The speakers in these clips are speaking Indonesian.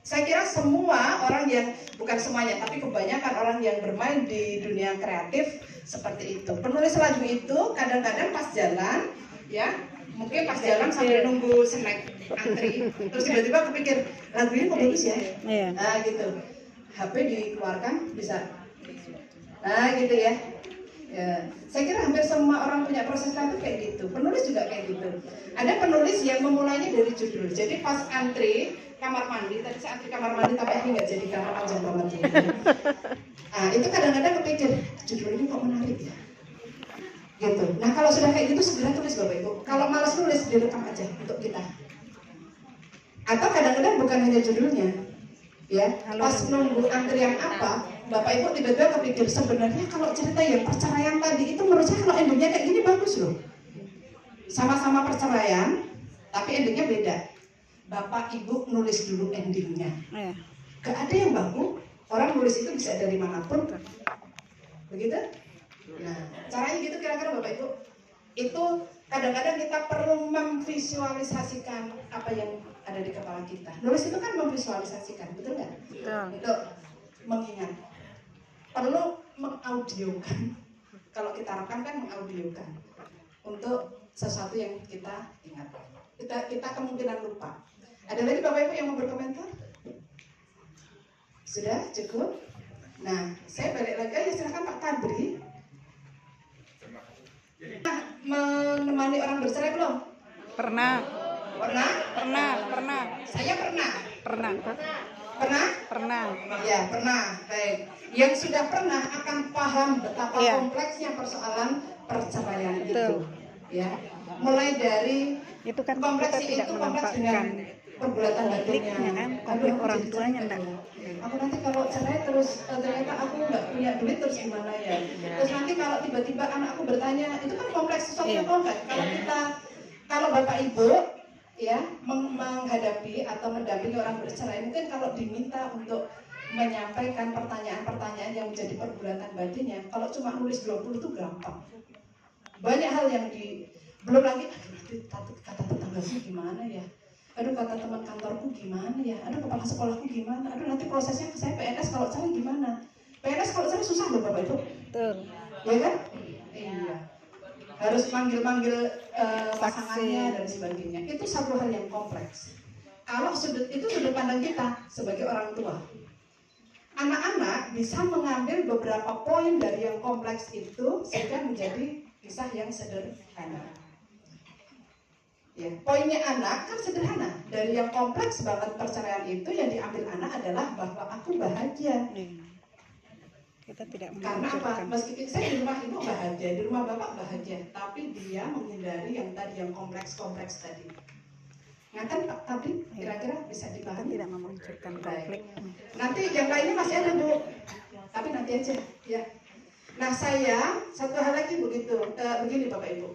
Saya kira semua orang yang, bukan semuanya, tapi kebanyakan orang yang bermain di dunia kreatif seperti itu. Penulis lagu itu kadang-kadang pas jalan, ya, mungkin pas jalan sambil nunggu snack antri, terus tiba-tiba kepikir lagu ini kok bagus ya, nah gitu, HP dikeluarkan bisa, nah gitu ya. Ya, saya kira hampir semua orang punya proses kreatif kayak gitu. Penulis juga kayak gitu. Ada penulis yang memulainya dari judul. Jadi pas antri kamar mandi, tadi saya antri kamar mandi tapi ini nggak jadi kamar panjang banget. Nah itu kadang-kadang kepikir judul ini kok menarik ya. Gitu. Nah kalau sudah kayak gitu segera tulis Bapak Ibu. Kalau malas nulis direkam aja untuk kita. Atau kadang-kadang bukan hanya judulnya, ya. Pas nunggu antrian apa? Bapak Ibu tiba-tiba kepikir sebenarnya kalau cerita yang perceraian tadi itu menurut saya kalau endingnya kayak gini bagus loh. Sama-sama perceraian, tapi endingnya beda. Bapak Ibu nulis dulu endingnya. Gak ada yang baku. Orang nulis itu bisa dari manapun. Begitu? Nah, caranya gitu kira-kira Bapak Ibu. Itu kadang-kadang kita perlu memvisualisasikan apa yang ada di kepala kita. Nulis itu kan memvisualisasikan, betul nggak? Itu mengingat. Perlu mengaudiokan. Kalau kita rekam kan mengaudiokan untuk sesuatu yang kita ingat. Kita kemungkinan lupa. Ada lagi Bapak Ibu yang mau berkomentar? Sudah cukup? Nah, saya balik lagi ya, silakan Pak Kadri. Menemani orang bercerai belum? Pernah. Saya pernah. Pernah. Ya, pernah. Baik. Yang sudah pernah akan paham betapa kompleksnya persoalan perceraian itu. Ya. Mulai dari itu kan kompleks kita tidak dengan perbuatan konfliknya kan, konflik orang tuanya enggak. Aku nanti kalau cerai terus ternyata aku nggak punya duit terus gimana ya? Terus nanti kalau tiba-tiba anakku bertanya, itu kan kompleks, sesuatu yang kompleks. Kalau Bapak Ibu ya menghadapi atau mendampingi orang bercerai, mungkin kalau diminta untuk menyampaikan pertanyaan-pertanyaan yang menjadi pergulatan batinnya, kalau cuma nulis 20 itu gampang. Banyak hal yang belum lagi, aduh nanti kata tetanggaku gimana ya, aduh kata teman kantorku gimana ya, aduh kepala sekolahku gimana, aduh nanti prosesnya ke saya PNS kalau cerai gimana. PNS kalau cerai susah loh Bapak Ibu. Betul. Ya kan? Iya. Harus manggil-manggil pasangannya dan sebagainya. Itu satu hal yang kompleks. Kalau sudut pandang kita sebagai orang tua. Anak-anak bisa mengambil beberapa poin dari yang kompleks itu sehingga menjadi kisah yang sederhana. Ya, poinnya anak kan sederhana. Dari yang kompleks banget perceraian itu yang diambil anak adalah bahwa aku bahagia. Kita tidak karena apa? Meskipun saya di rumah ibu bahagia, di rumah bapak bahagia, tapi dia menghindari yang tadi yang kompleks tadi. Nah kan tadi kira-kira bisa dipahami. Tidak memunculkan konflik. Nanti yang lainnya masih ada Bu, tapi nanti aja ya. Nah saya satu hal lagi begini Bapak Ibu.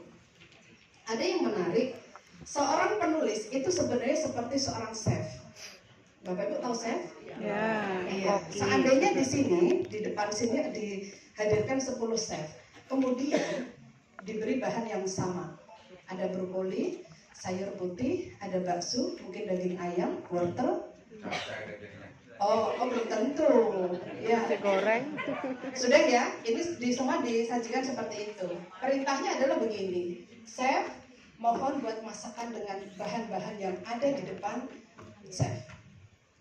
Ada yang menarik, seorang penulis itu sebenarnya seperti seorang chef. Bapak Ibu tahu chef? Ya. Iya. Seandainya di sini, di depan sini dihadirkan 10 chef, kemudian diberi bahan yang sama. Ada brokoli, sayur putih, ada bakso, mungkin daging ayam, wortel. Oh belum tentu. Ya. Goreng. Sudah ya, ini semua disajikan seperti itu. Perintahnya adalah begini, chef mohon buat masakan dengan bahan-bahan yang ada di depan chef.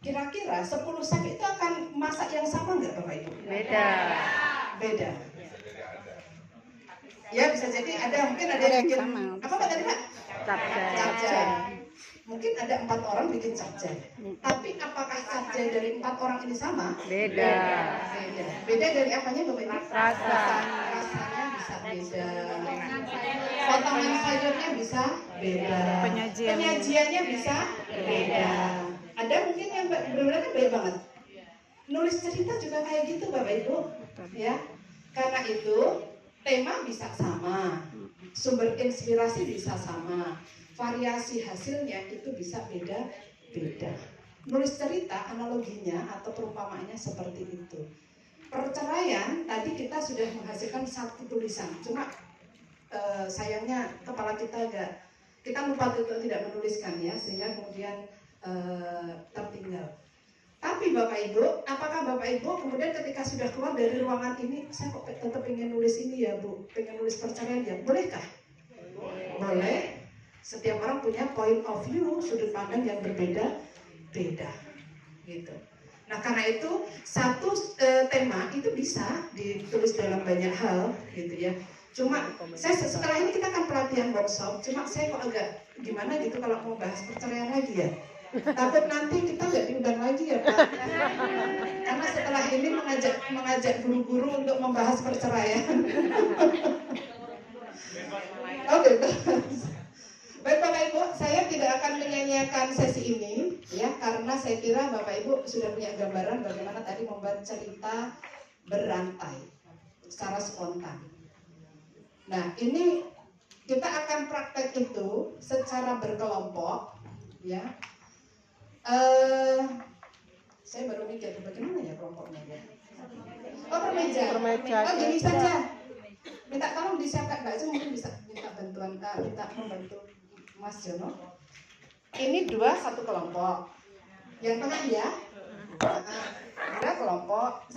Kira-kira 10 chef itu akan masak yang sama nggak Bapak Ibu? Beda. Ya bisa jadi mungkin ada yang bikin apa tadi Pak? Capcay. Mungkin ada 4 orang bikin capcay. Tapi apakah capcay dari 4 orang ini sama? Beda. Beda dari apanya Bapak Ibu? Rasanya bisa beda. Potongan sayurnya bisa beda. Penyajiannya bisa beda. Ada mungkin yang benar-benar kan baik banget. Nulis cerita juga kayak gitu Bapak Ibu, ya. Karena itu tema bisa sama, sumber inspirasi bisa sama, variasi hasilnya itu bisa beda-beda. Nulis cerita analoginya atau perumpamaannya seperti itu. Perceraian tadi kita sudah menghasilkan satu tulisan, cuma sayangnya kepala kita lupa untuk tidak menuliskan ya, sehingga kemudian tertinggal. nih Bapak Ibu, apakah Bapak Ibu kemudian ketika sudah keluar dari ruangan ini, saya kok tetap ingin nulis ini ya Bu, pengen nulis perceraian ya, bolehkah? Boleh. Setiap orang punya point of view, sudut pandang yang berbeda-beda, gitu. Nah karena itu satu tema itu bisa ditulis dalam banyak hal, gitu ya. Cuma setelah ini kita akan pelatihan workshop, cuma saya kok agak gimana gitu kalau mau bahas perceraian lagi ya. Takut nanti kita nggak diundang lagi ya Pak. Karena setelah ini mengajak guru-guru untuk membahas perceraian. Oke, baik Bapak Ibu, saya tidak akan menyanyiakan sesi ini ya, karena saya kira Bapak Ibu sudah punya gambaran bagaimana tadi membuat cerita berantai secara spontan. Nah, ini kita akan praktek itu secara berkelompok ya. Saya baru mikir bagaimana ya kelompoknya ya. Oh permeja. Oh gini saja. Minta tolong disiapkan Mbak Jo, mungkin bisa minta bantuan minta membantu Mas Jono. Ini satu kelompok. Yang tengah ya. Dua kelompok.